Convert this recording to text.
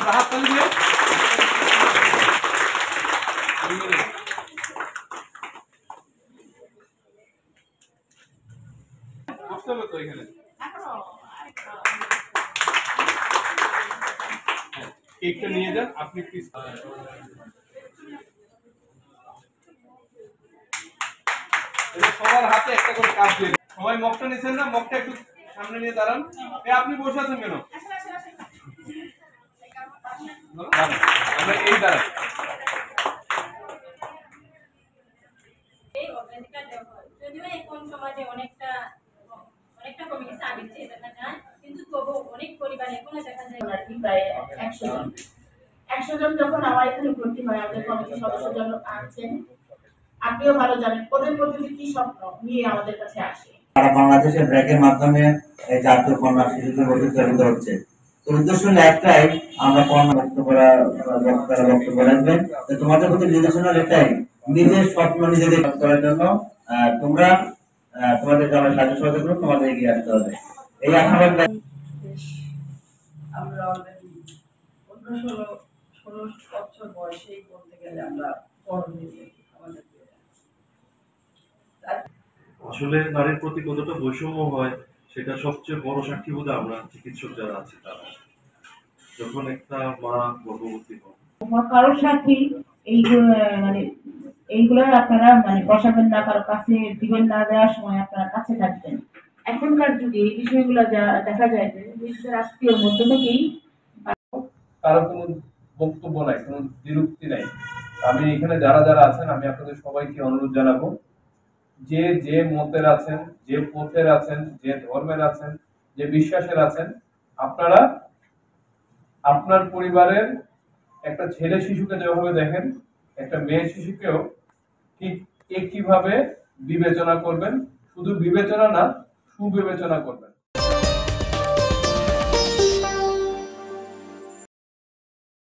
হাত তালি দিয়ে বসতে হবে তো এখানে। কেকটা নিয়ে যান আপনি প্লিজ। সবার হাতে একটা করে কাপ দিয়ে সবাই মগটা নিছেন না? মগটা একটু সামনে নিয়ে দাঁড়ান। আপনি বসে আছেন কেন? আমরা এই দাঁড়ান। যদিও এখন সমাজে অনেকটা কমিউনিটি আগেছে দেখা যায়, কিন্তু তবু অনেক পরিবার এখনো দেখা যায় প্রায় 100 জন যখন আমার এখানে ভর্তি হয়, আমাদের কমিটির সদস্যজন আছেন, আপনিও ভালো জানেন ওদের মধ্যে কি স্বপ্ন নিয়ে আমাদের কাছে আসে। সারা বাংলাদেশের ব্র্যাকের মাধ্যমে এই জাতীয় কন্যা শিশুদের প্রতিযোগিতা হচ্ছে। তো উদ্দেশ্য হলো একটাই, আমরা কন্যা বক্তব্য রাখবেন। তোমাদের প্রতি নির্দেশনা একটাই, নিজের স্বপ্ন নিজেদের করার জন্য তোমরা তোমাদের যারা সাহায্য সহযোগিতা করো, তোমাদের এগিয়ে আসতে হবে। এই আশাবাদ আমরা অলরেডি 15-16 বছর বয়সেই বলতে গেলে আমরা বড় হয়ে যাই। আসলে নারীর প্রতি কতটা বৈষম্য হয় সেটা সবচেয়ে বড় সাক্ষী বোধ আমরা চিকিৎসক যারা আছে তারা। যখন একটা মা গর্ভবতী হয়, কারোর সাথে এইগুলো আপনারা বসাবেন না, কারো কাছে দিবেন না, দেওয়ার সময় আপনারা কাছে থাকবেন। এখনকার যুগে এই বিষয়গুলো যা দেখা যায় যে নিজেদের আত্মীয়র মধ্যে থেকেই কারো কোনো বক্তব্য নাই, কোনো বিরক্তি নাই। আমি এখানে যারা যারা আছেন আমি আপনাদের সবাইকে অনুরোধ জানাবো, যে যে মতের আছেন, যে পথের আছেন, যে ধর্মের আছেন, যে বিশ্বাসের আছেন, আপনারা আপনার পরিবারের একটা ছেলে শিশুকে যেভাবে দেখেন, একটা মেয়ে শিশুকেও ঠিক একইভাবে বিবেচনা করবেন। শুধু বিবেচনা না, সুবিবেচনা করবেন।